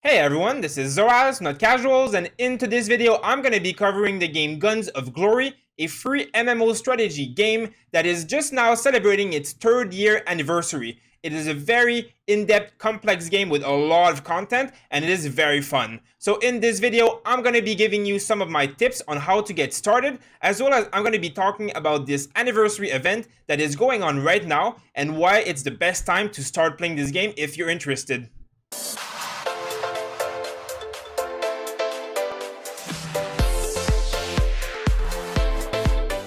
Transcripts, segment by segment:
Hey everyone, this is Zoraz, not Casuals, and in today's video I'm going to be covering the game Guns of Glory, a free MMO strategy game that is just now celebrating its 3rd year anniversary. It is a very in-depth, complex game with a lot of content, and it is very fun. So in this video, I'm going to be giving you some of my tips on how to get started, as well as I'm going to be talking about this anniversary event that is going on right now, and why it's the best time to start playing this game if you're interested.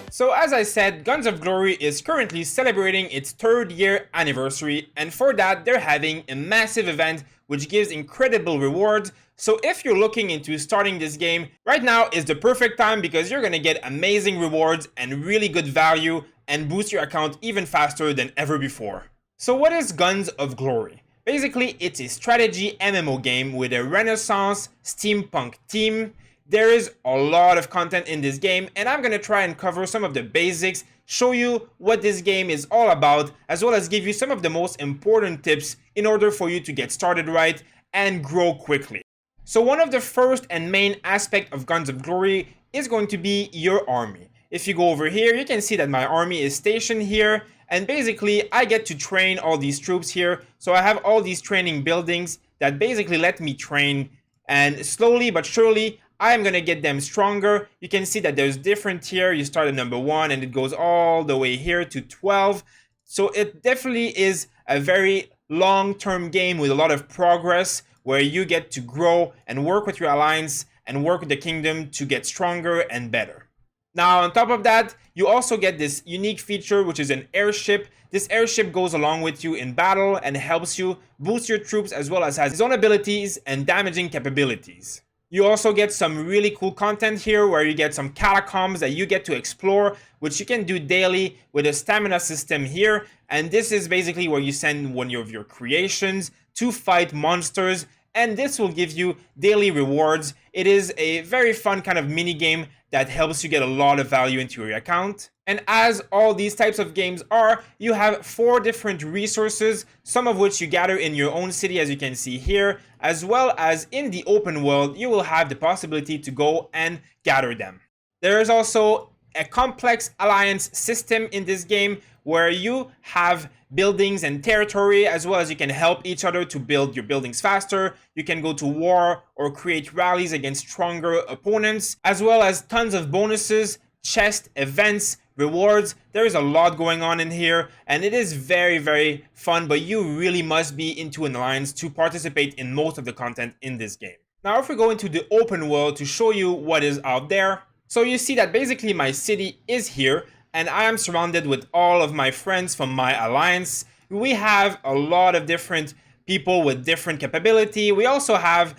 So as I said, Guns of Glory is currently celebrating its 3rd year anniversary, and for that they're having a massive event which gives incredible rewards. So if you're looking into starting this game, right now is the perfect time because you're gonna get amazing rewards and really good value and boost your account even faster than ever before. So what is Guns of Glory? Basically, it's a strategy MMO game with a Renaissance steampunk theme. There is a lot of content in this game, and I'm going to try and cover some of the basics, show you what this game is all about, as well as give you some of the most important tips in order for you to get started right and grow quickly. So one of the first and main aspect of Guns of Glory is going to be your army. If you go over here, you can see that my army is stationed here, and basically I get to train all these troops here. So I have all these training buildings that basically let me train, and slowly but surely I'm going to get them stronger. You can see that there's different tier. You start at number 1 and it goes all the way here to 12. So it definitely is a very long-term game with a lot of progress where you get to grow and work with your alliance and work with the kingdom to get stronger and better. Now on top of that, you also get this unique feature which is an airship. This airship goes along with you in battle and helps you boost your troops as well as has its own abilities and damaging capabilities. You also get some really cool content here where you get some catacombs that you get to explore, which you can do daily with a stamina system here. And this is basically where you send one of your creations to fight monsters, and this will give you daily rewards. It is a very fun kind of mini game that helps you get a lot of value into your account. And as all these types of games are, you have 4 different resources, some of which you gather in your own city as you can see here, as well as in the open world, you will have the possibility to go and gather them. There is also a complex alliance system in this game where you have buildings and territory, as well as you can help each other to build your buildings faster. You can go to war or create rallies against stronger opponents, as well as tons of bonuses, chest, events, rewards. There is a lot going on in here, and it is very fun, but you really must be into an alliance to participate in most of the content in this game. Now if we go into the open world to show you what is out there, so you see that basically my city is here, and I am surrounded with all of my friends from my alliance. We have a lot of different people with different capability. We also have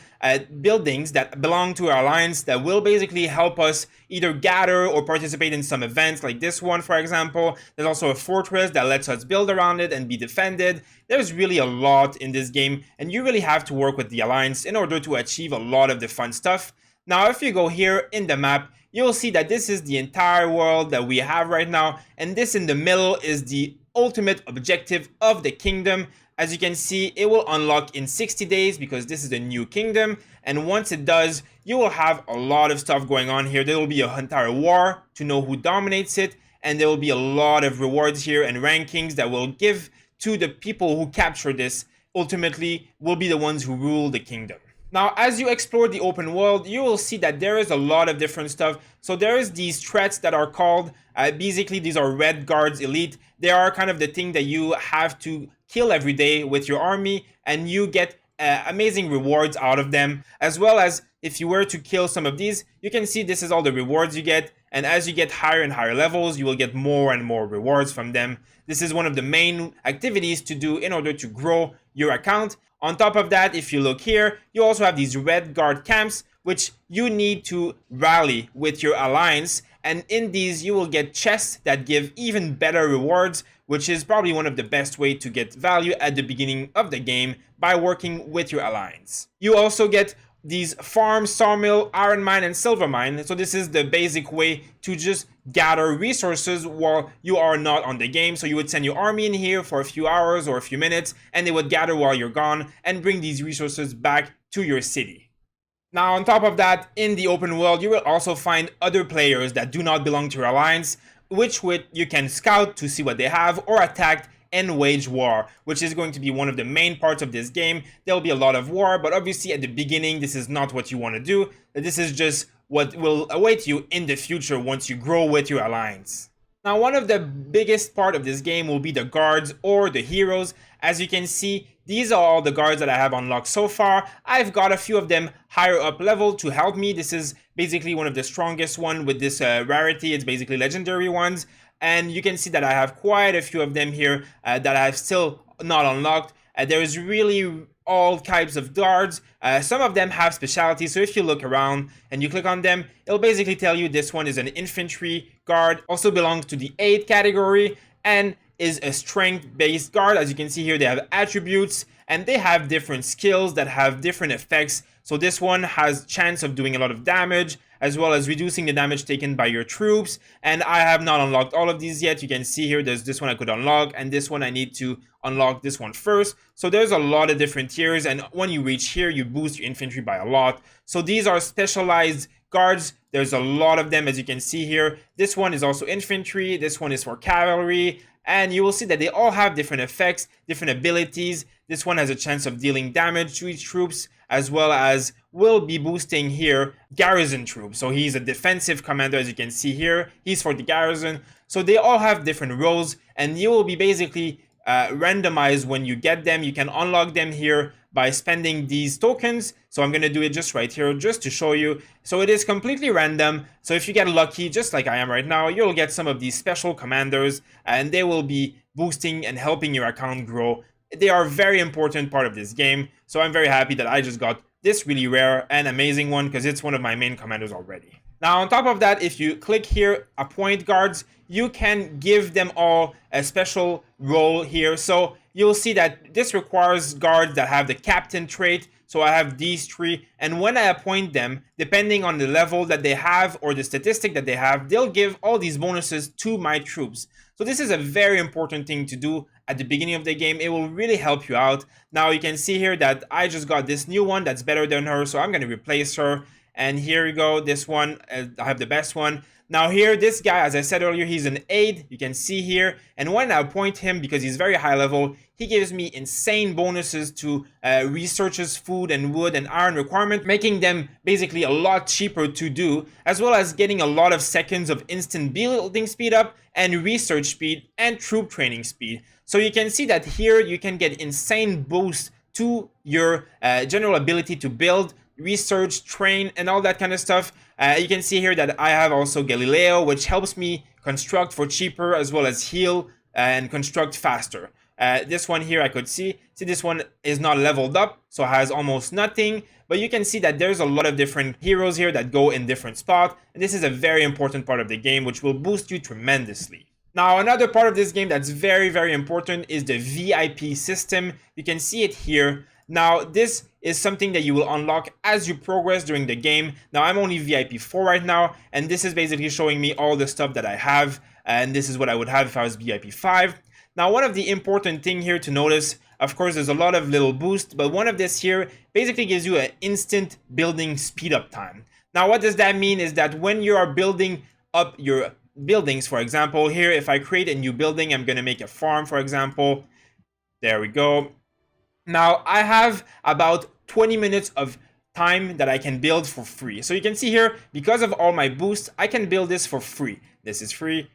buildings that belong to our alliance that will basically help us either gather or participate in some events like this one, for example. There's also a fortress that lets us build around it and be defended. There's really a lot in this game, and you really have to work with the alliance in order to achieve a lot of the fun stuff. Now if you go here in the map, you'll see that this is the entire world that we have right now, and this in the middle is the ultimate objective of the kingdom. As you can see, it will unlock in 60 days because this is a new kingdom, and once it does, you will have a lot of stuff going on here. There will be an entire war to know who dominates it, and there will be a lot of rewards here and rankings that will give to the people who capture this, ultimately will be the ones who rule the kingdom. Now, as you explore the open world, you will see that there is a lot of different stuff. So there is these threats that are called, basically these are Red Guards Elite. They are kind of the thing that you have to kill every day with your army, and you get amazing rewards out of them. As well as if you were to kill some of these, you can see this is all the rewards you get. And as you get higher and higher levels, you will get more and more rewards from them. This is one of the main activities to do in order to grow your account. On top of that, if you look here, you also have these Red Guard camps, which you need to rally with your alliance. And in these, you will get chests that give even better rewards, which is probably one of the best way to get value at the beginning of the game by working with your alliance. You also get these farms, sawmill, iron mine, and silver mine. So this is the basic way to just gather resources while you are not on the game. So you would send your army in here for a few hours or a few minutes, and they would gather while you're gone and bring these resources back to your city. Now, on top of that, in the open world, you will also find other players that do not belong to your alliance, which you can scout to see what they have, or attack and wage war, which is going to be one of the main parts of this game. There'll be a lot of war, but obviously at the beginning, this is not what you want to do. This is just what will await you in the future once you grow with your alliance. Now, one of the biggest part of this game will be the guards or the heroes. As you can see, these are all the guards that I have unlocked so far. I've got a few of them higher up level to help me. This is basically one of the strongest one with this rarity. It's basically legendary ones. And you can see that I have quite a few of them here that I've still not unlocked. There is really all types of guards. Some of them have specialties, so if you look around and you click on them, it'll basically tell you this one is an infantry guard, also belongs to the 8 category, and is a strength-based guard. As you can see here, they have attributes, and they have different skills that have different effects. So this one has chance of doing a lot of damage, as well as reducing the damage taken by your troops. And I have not unlocked all of these yet. You can see here, there's this one I could unlock, and this one I need to unlock this one first. So there's a lot of different tiers, and when you reach here, you boost your infantry by a lot. So these are specialized guards. There's a lot of them, as you can see here. This one is also infantry. This one is for cavalry. And you will see that they all have different effects, different abilities. This one has a chance of dealing damage to each troops, as well as will be boosting here garrison troops. So he's a defensive commander, as you can see here. He's for the garrison. So they all have different roles, and you will be basically randomized when you get them. You can unlock them here by spending these tokens. So I'm going to do it just right here just to show you. So it is completely random. So if you get lucky, just like I am right now, you'll get some of these special commanders, and they will be boosting and helping your account grow. They are a very important part of this game. So I'm very happy that I just got this really rare and amazing one, because it's one of my main commanders already. Now, on top of that, if you click here, Appoint Guards, you can give them all a special role here. So you'll see that this requires guards that have the captain trait. So I have these 3, and when I appoint them, depending on the level that they have or the statistic that they have, they'll give all these bonuses to my troops. So this is a very important thing to do at the beginning of the game. It will really help you out. Now you can see here that I just got this new one that's better than her, so I'm going to replace her. And here you go, this one, I have the best one. Now here, this guy, as I said earlier, he's an aide, you can see here. And when I appoint him, because he's very high level, he gives me insane bonuses to researches, food and wood and iron requirement, making them basically a lot cheaper to do, as well as getting a lot of seconds of instant building speed up and research speed and troop training speed. So you can see that here you can get insane boosts to your general ability to build, research, train, and all that kind of stuff. You can see here that I have also Galileo, which helps me construct for cheaper, as well as heal and construct faster. This one here I could see this one is not leveled up, so has almost nothing, but you can see that there's a lot of different heroes here that go in different spots, and this is a very important part of the game, which will boost you tremendously. Now, another part of this game that's very, very important is the VIP system. You can see it here. Now, this is something that you will unlock as you progress during the game. Now, I'm only VIP 4 right now, and this is basically showing me all the stuff that I have, and this is what I would have if I was VIP 5. Now, one of the important thing here to notice, of course, there's a lot of little boosts, but one of this here basically gives you an instant building speed up time. Now, what does that mean is that when you are building up your buildings, for example, here, if I create a new building, I'm going to make a farm, for example. There we go. Now, I have about 20 minutes of time that I can build for free. So you can see here, because of all my boosts, I can build this for free. This is free.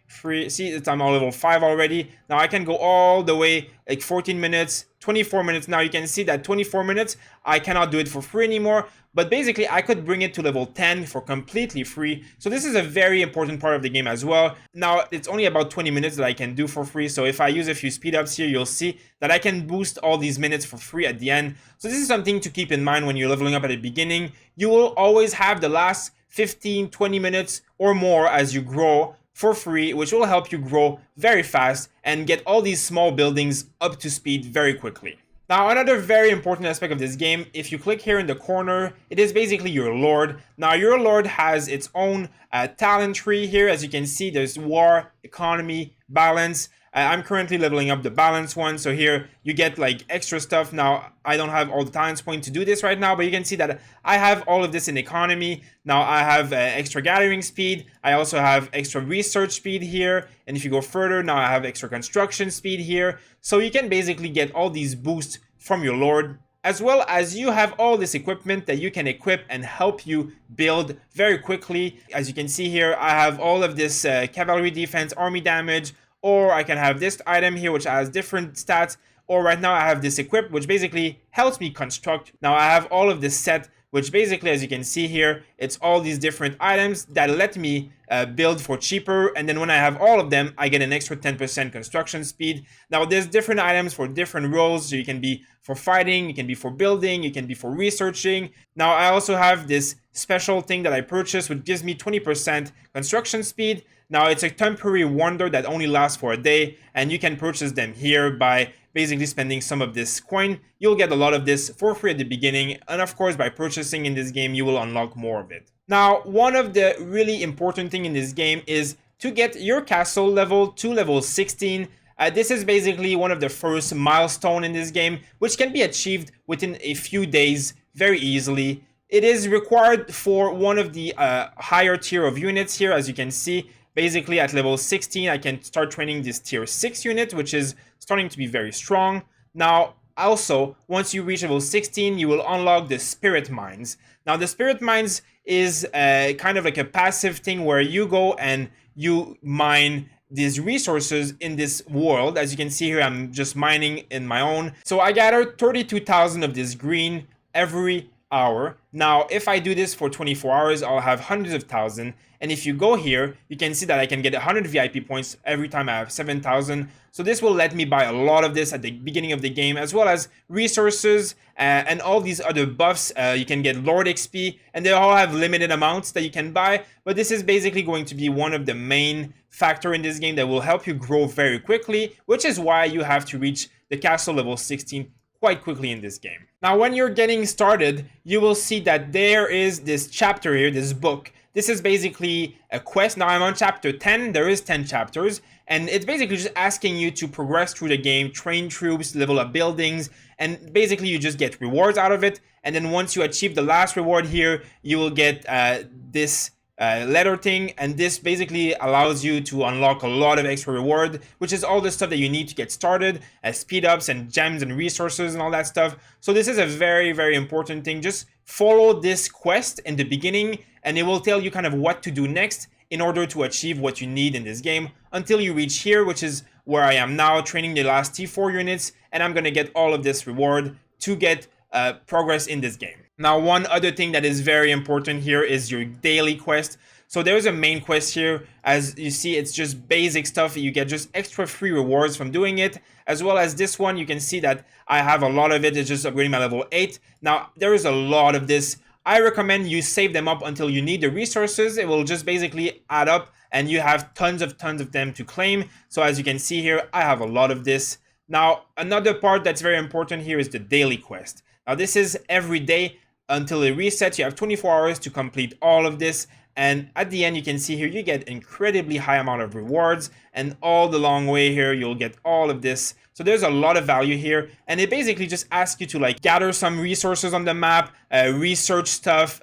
See, I'm on level 5 already. Now I can go all the way, like 14 minutes, 24 minutes. Now you can see that 24 minutes, I cannot do it for free anymore. But basically, I could bring it to level 10 for completely free. So this is a very important part of the game as well. Now, it's only about 20 minutes that I can do for free. So if I use a few speed ups here, you'll see that I can boost all these minutes for free at the end. So this is something to keep in mind when you're leveling up at the beginning. You will always have the last 15, 20 minutes or more as you grow for free, which will help you grow very fast and get all these small buildings up to speed very quickly. Now, another very important aspect of this game, if you click here in the corner, it is basically your lord. Now, your lord has its own talent tree here. As you can see, there's war, economy, balance. I'm currently leveling up the balance one, so here you get like extra stuff. Now I don't have all the talents point to do this right now, but you can see that I have all of this in economy. Now I have extra gathering speed, I also have extra research speed here, and if you go further, now I have extra construction speed here. So you can basically get all these boosts from your lord, as well as you have all this equipment that you can equip and help you build very quickly. As you can see here, I have all of this cavalry defense, army damage, or I can have this item here which has different stats, or right now I have this equip which basically helps me construct. Now I have all of this set which basically, as you can see here, it's all these different items that let me build for cheaper, and then when I have all of them, I get an extra 10% construction speed. Now there's different items for different roles, so you can be for fighting, you can be for building, you can be for researching. Now I also have this special thing that I purchased which gives me 20% construction speed. Now it's a temporary wonder that only lasts for a day, and you can purchase them here by basically spending some of this coin. You'll get a lot of this for free at the beginning, and of course by purchasing in this game you will unlock more of it. Now one of the really important thing in this game is to get your castle level to level 16. This is basically one of the first milestone in this game, which can be achieved within a few days very easily. It is required for one of the higher tier of units here, as you can see. Basically at level 16 I can start training this tier 6 unit, which is starting to be very strong. Now also, once you reach level 16, you will unlock the spirit mines. Now the spirit mines is kind of like a passive thing where you go and you mine these resources in this world. As you can see here, I'm just mining in my own. So I gather 32,000 of this green every hour. Now if I do this for 24 hours, I'll have hundreds of thousands. And if you go here, you can see that I can get 100 VIP points every time I have 7,000. So this will let me buy a lot of this at the beginning of the game, as well as resources and all these other buffs. You can get Lord XP, and they all have limited amounts that you can buy. But this is basically going to be one of the main factor in this game that will help you grow very quickly, which is why you have to reach the castle level 16 quite quickly in this game. Now when you're getting started, you will see that there is this chapter here, this book. This is basically a quest. Now I'm on chapter 10, there is 10 chapters, and it's basically just asking you to progress through the game, train troops, level up buildings, and basically you just get rewards out of it. And then once you achieve the last reward here, you will get this letter thing, and this basically allows you to unlock a lot of extra reward, which is all the stuff that you need to get started, as speed ups and gems and resources and all that stuff. So this is a very, very important thing. Just follow this quest in the beginning, and it will tell you kind of what to do next in order to achieve what you need in this game until you reach here, which is where I am now, training the last T4 units, and I'm gonna get all of this reward to get progress in this game. Now one other thing that is very important here is your daily quest. So there's a main quest here. As you see, it's just basic stuff. You get just extra free rewards from doing it, as well as this one. You can see that I have a lot of it. It's just upgrading my level 8. Now there is a lot of this. I recommend you save them up until you need the resources. It will just basically add up, and you have tons of them to claim. So as you can see here, I have a lot of this. Now another part that's very important here is the daily quest. Now this is every day until it resets. You have 24 hours to complete all of this, and at the end you can see here you get incredibly high amount of rewards, and all the long way here you'll get all of this. So there's a lot of value here, and it basically just asks you to like gather some resources on the map, research stuff,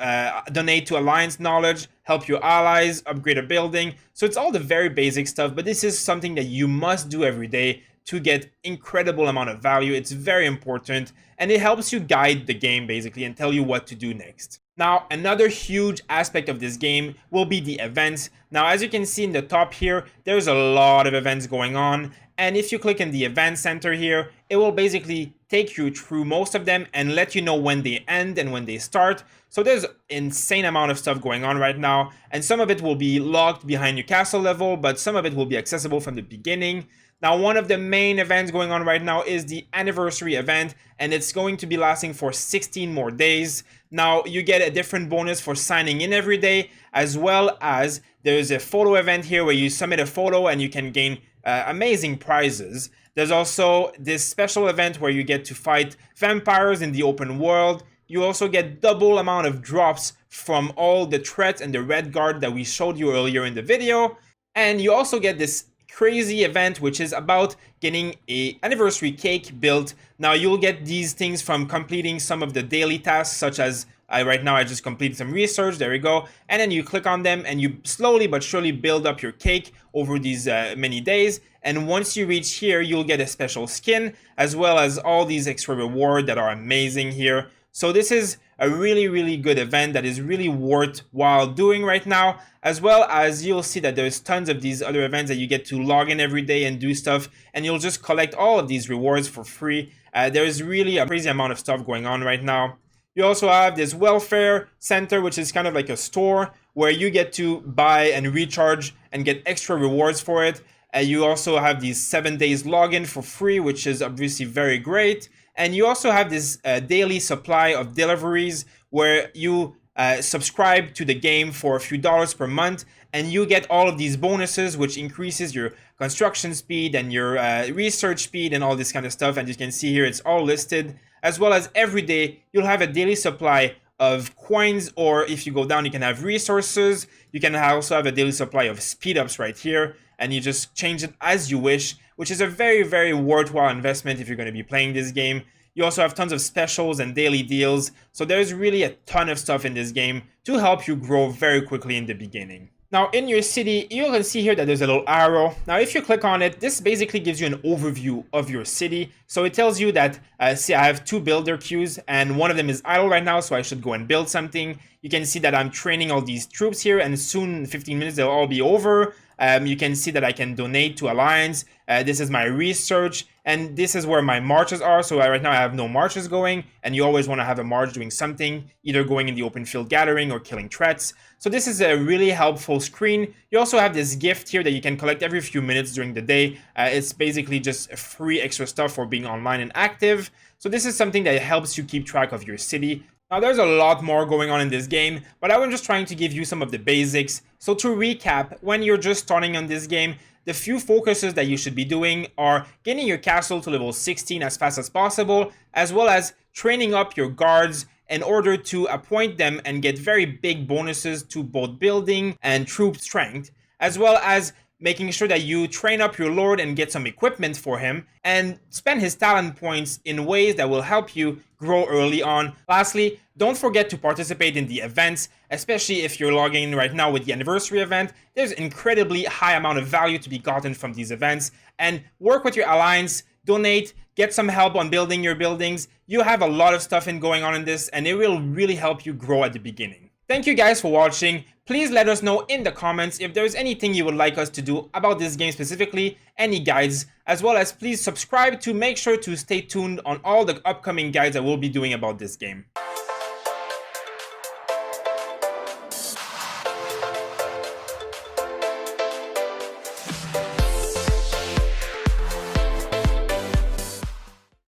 donate to alliance knowledge, help your allies, upgrade a building. So it's all the very basic stuff, but this is something that you must do every day to get incredible amount of value. It's very important, and it helps you guide the game basically and tell you what to do next. Now another huge aspect of this game will be the events. Now as you can see in the top here, there's a lot of events going on, and if you click in the event center here, it will basically take you through most of them and let you know when they end and when they start. So there's insane amount of stuff going on right now, and some of it will be locked behind your castle level, but some of it will be accessible from the beginning. Now one of the main events going on right now is the anniversary event, and it's going to be lasting for 16 more days. Now you get a different bonus for signing in every day, as well as there's a photo event here where you submit a photo and you can gain amazing prizes. There's also this special event where you get to fight vampires in the open world. You also get double amount of drops from all the threats and the red guard that we showed you earlier in the video. And you also get this crazy event, which is about getting a anniversary cake built. Now you'll get these things from completing some of the daily tasks, such as right now I just completed some research, there we go, and then you click on them and you slowly but surely build up your cake over these many days. And once you reach here, you'll get a special skin, as well as all these extra rewards that are amazing here. So this is a really good event that is really worthwhile doing right now, as well as you'll see that there's tons of these other events that you get to log in every day and do stuff, and you'll just collect all of these rewards for free. There's really a crazy amount of stuff going on right now. You also have this welfare center, which is kind of like a store where you get to buy and recharge and get extra rewards for it. You also have these 7 days login for free, which is obviously very great. And you also have this daily supply of deliveries where you subscribe to the game for a few dollars per month, and you get all of these bonuses, which increases your construction speed and your research speed and all this kind of stuff. And you can see here, it's all listed, as well as every day you'll have a daily supply of coins, or if you go down, you can have resources. You can also have a daily supply of speed-ups right here, and you just change it as you wish, which is a very worthwhile investment if you're going to be playing this game. You also have tons of specials and daily deals, so there's really a ton of stuff in this game to help you grow very quickly in the beginning. Now in your city, you can see here that there's a little arrow. Now if you click on it, this basically gives you an overview of your city. So it tells you that, see, I have 2 builder queues and one of them is idle right now, so I should go and build something. You can see that I'm training all these troops here, and soon, in 15 minutes, they'll all be over. You can see that I can donate to Alliance. This is my research, and this is where my marches are. So right now I have no marches going, and you always want to have a march doing something, either going in the open field gathering or killing threats. So this is a really helpful screen. You also have this gift here that you can collect every few minutes during the day. It's basically just free extra stuff for being online and active. So this is something that helps you keep track of your city. Now there's a lot more going on in this game, but I was just trying to give you some of the basics. So to recap, when you're just starting on this game, the few focuses that you should be doing are getting your castle to level 16 as fast as possible, as well as training up your guards in order to appoint them and get very big bonuses to both building and troop strength, as well as making sure that you train up your lord and get some equipment for him, and spend his talent points in ways that will help you grow early on. Lastly, don't forget to participate in the events, especially if you're logging in right now with the anniversary event. There's incredibly high amount of value to be gotten from these events, and work with your alliance, donate, get some help on building your buildings. You have a lot of stuff going on in this, and it will really help you grow at the beginning. Thank you guys for watching. Please let us know in the comments if there's anything you would like us to do about this game specifically, any guides, as well as please subscribe to make sure to stay tuned on all the upcoming guides that we'll be doing about this game.